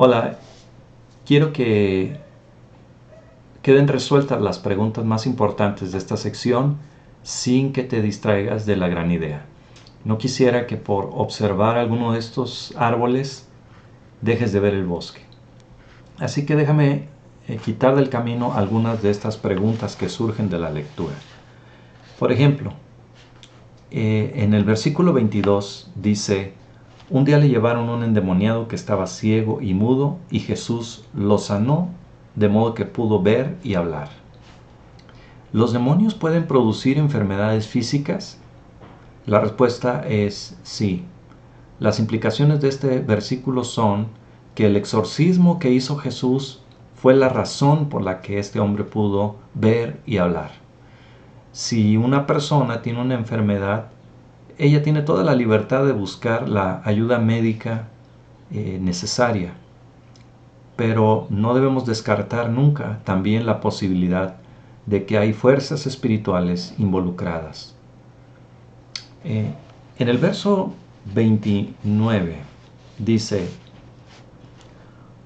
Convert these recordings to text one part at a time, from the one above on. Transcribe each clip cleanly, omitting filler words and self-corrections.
Hola, quiero que queden resueltas las preguntas más importantes de esta sección sin que te distraigas de la gran idea. No quisiera que por observar alguno de estos árboles dejes de ver el bosque. Así que déjame quitar del camino algunas de estas preguntas que surgen de la lectura. Por ejemplo, en el versículo 22 dice: un día le llevaron un endemoniado que estaba ciego y mudo, y Jesús lo sanó de modo que pudo ver y hablar. ¿Los demonios pueden producir enfermedades físicas? La respuesta es sí. Las implicaciones de este versículo son que el exorcismo que hizo Jesús fue la razón por la que este hombre pudo ver y hablar. Si una persona tiene una enfermedad, ella tiene toda la libertad de buscar la ayuda médica necesaria, pero no debemos descartar nunca también la posibilidad de que hay fuerzas espirituales involucradas. En el verso 29 dice: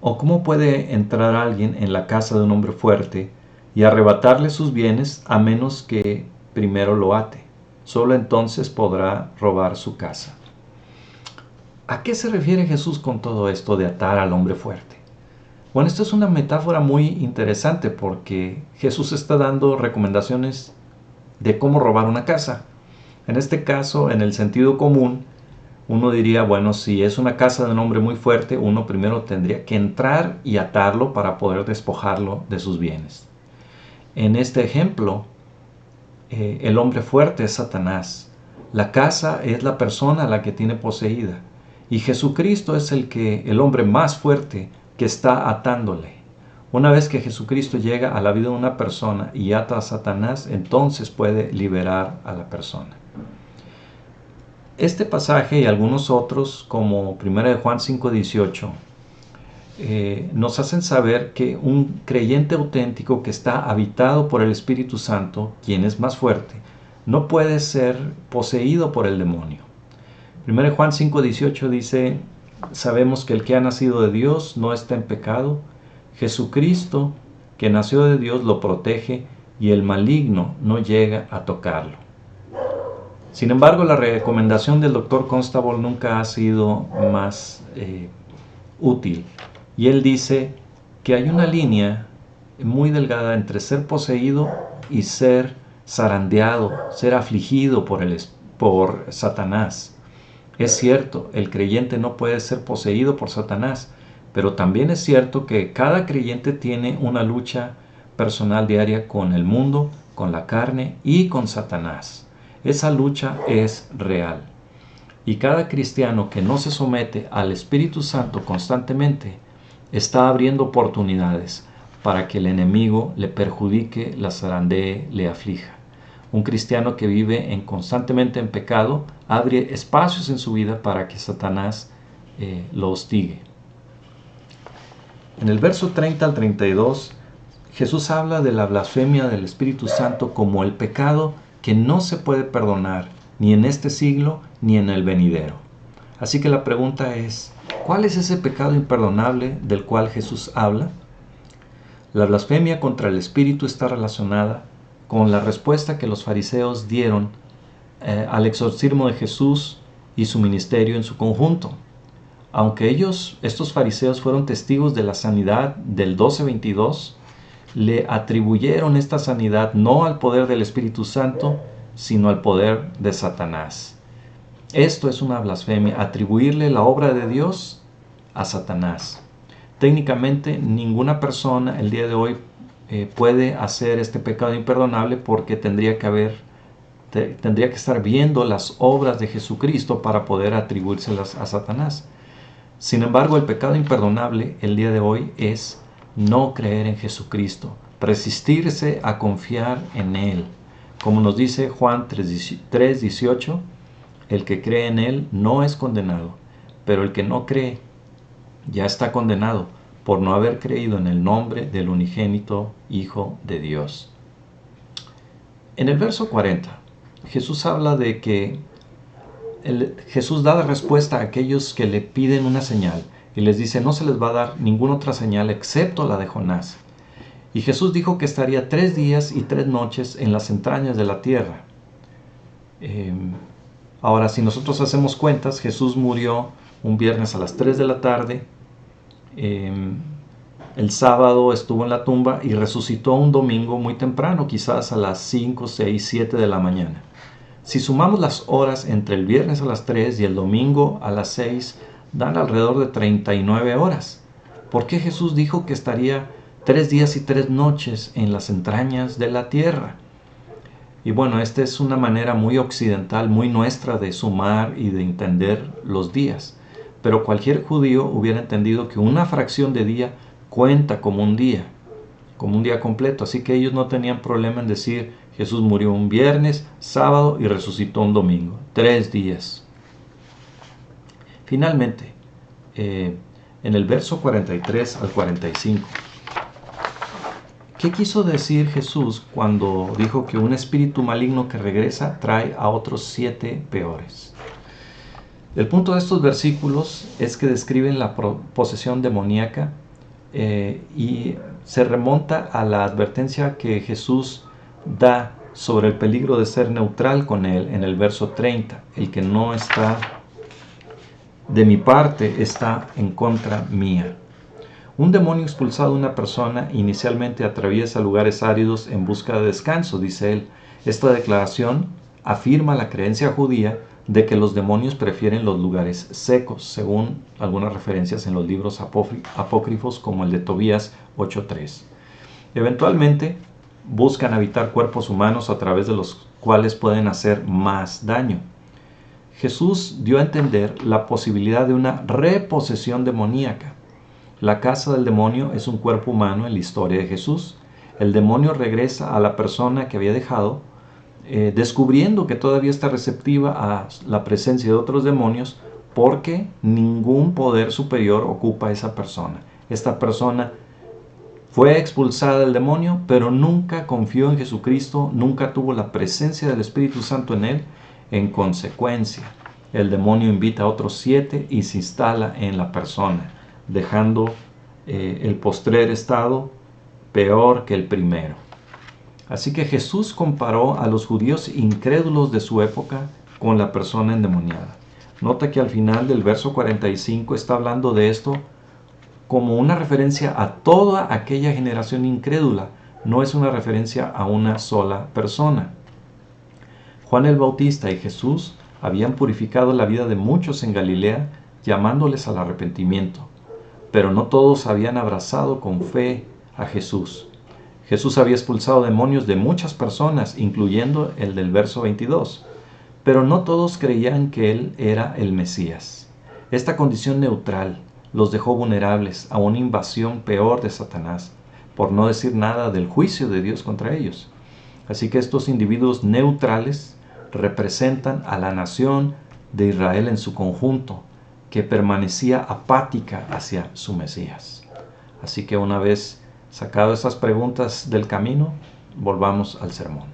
¿o cómo puede entrar alguien en la casa de un hombre fuerte y arrebatarle sus bienes a menos que primero lo ate? Solo entonces podrá robar su casa. ¿A qué se refiere Jesús con todo esto de atar al hombre fuerte? Bueno, esto es una metáfora muy interesante porque Jesús está dando recomendaciones de cómo robar una casa. En este caso, en el sentido común, uno diría, bueno, si es una casa de un hombre muy fuerte, uno primero tendría que entrar y atarlo para poder despojarlo de sus bienes. En este ejemplo, el hombre fuerte es Satanás. La casa es la persona a la que tiene poseída. Y Jesucristo es el hombre más fuerte que está atándole. Una vez que Jesucristo llega a la vida de una persona y ata a Satanás, entonces puede liberar a la persona. Este pasaje y algunos otros, como 1 Juan 5:18, nos hacen saber que un creyente auténtico que está habitado por el Espíritu Santo, quien es más fuerte, no puede ser poseído por el demonio. 1 Juan 5:18 dice: sabemos que el que ha nacido de Dios no está en pecado. Jesucristo, que nació de Dios, lo protege y el maligno no llega a tocarlo. Sin embargo, la recomendación del Dr. Constable nunca ha sido más útil. Y él dice que hay una línea muy delgada entre ser poseído y ser zarandeado, ser afligido por Satanás. Es cierto, el creyente no puede ser poseído por Satanás, pero también es cierto que cada creyente tiene una lucha personal diaria con el mundo, con la carne y con Satanás. Esa lucha es real. Y cada cristiano que no se somete al Espíritu Santo constantemente está abriendo oportunidades para que el enemigo le perjudique, la zarandee, le aflija. Un cristiano que vive constantemente en pecado abre espacios en su vida para que Satanás lo hostigue. En el verso 30 al 32, Jesús habla de la blasfemia del Espíritu Santo como el pecado que no se puede perdonar ni en este siglo ni en el venidero. Así que la pregunta es: ¿cuál es ese pecado imperdonable del cual Jesús habla? La blasfemia contra el Espíritu está relacionada con la respuesta que los fariseos dieron al exorcismo de Jesús y su ministerio en su conjunto. Aunque estos fariseos, fueron testigos de la sanidad del 12:22, le atribuyeron esta sanidad no al poder del Espíritu Santo, sino al poder de Satanás. Esto es una blasfemia, atribuirle la obra de Dios a Satanás. Técnicamente, ninguna persona el día de hoy puede hacer este pecado imperdonable porque tendría que estar viendo las obras de Jesucristo para poder atribuírselas a Satanás. Sin embargo, el pecado imperdonable el día de hoy es no creer en Jesucristo, resistirse a confiar en Él. Como nos dice Juan 3:18, el que cree en Él no es condenado, pero el que no cree ya está condenado por no haber creído en el nombre del unigénito Hijo de Dios. En el verso 40, Jesús habla de que Jesús da respuesta a aquellos que le piden una señal. y les dice, no se les va a dar ninguna otra señal excepto la de Jonás. Y Jesús dijo que estaría 3 días y 3 noches en las entrañas de la tierra. Ahora, si nosotros hacemos cuentas, Jesús murió un viernes a las 3 de la tarde, el sábado estuvo en la tumba y resucitó un domingo muy temprano, quizás a las 5, 6, 7 de la mañana. Si sumamos las horas entre el viernes a las 3 y el domingo a las 6, dan alrededor de 39 horas. ¿Por qué Jesús dijo que estaría 3 días y 3 noches en las entrañas de la tierra? Y bueno, esta es una manera muy occidental, muy nuestra de sumar y de entender los días. Pero cualquier judío hubiera entendido que una fracción de día cuenta como un día completo. Así que ellos no tenían problema en decir, Jesús murió un viernes, sábado y resucitó un domingo. 3 días. Finalmente, en el verso 43 al 45, ¿qué quiso decir Jesús cuando dijo que un espíritu maligno que regresa trae a otros 7 peores? El punto de estos versículos es que describen la posesión demoníaca y se remonta a la advertencia que Jesús da sobre el peligro de ser neutral con él en el verso 30. El que no está de mi parte está en contra mía. Un demonio expulsado de una persona inicialmente atraviesa lugares áridos en busca de descanso, dice él. Esta declaración afirma la creencia judía de que los demonios prefieren los lugares secos, según algunas referencias en los libros apócrifos como el de Tobías 8:3. Eventualmente buscan habitar cuerpos humanos a través de los cuales pueden hacer más daño. Jesús dio a entender la posibilidad de una reposesión demoníaca. La casa del demonio es un cuerpo humano en la historia de Jesús. El demonio regresa a la persona que había dejado, descubriendo que todavía está receptiva a la presencia de otros demonios, porque ningún poder superior ocupa a esa persona. Esta persona fue expulsada del demonio, pero nunca confió en Jesucristo, nunca tuvo la presencia del Espíritu Santo en él. En consecuencia, el demonio invita a otros 7 y se instala en la persona, dejando el postrer estado peor que el primero. Así que Jesús comparó a los judíos incrédulos de su época con la persona endemoniada. Nota que al final del verso 45 está hablando de esto como una referencia a toda aquella generación incrédula, no es una referencia a una sola persona. Juan el Bautista y Jesús habían purificado la vida de muchos en Galilea, llamándoles al arrepentimiento, pero no todos habían abrazado con fe a Jesús. Jesús había expulsado demonios de muchas personas, incluyendo el del verso 22, pero no todos creían que Él era el Mesías. Esta condición neutral los dejó vulnerables a una invasión peor de Satanás, por no decir nada del juicio de Dios contra ellos. Así que estos individuos neutrales representan a la nación de Israel en su conjunto, que permanecía apática hacia su Mesías. Así que una vez sacado esas preguntas del camino, volvamos al sermón.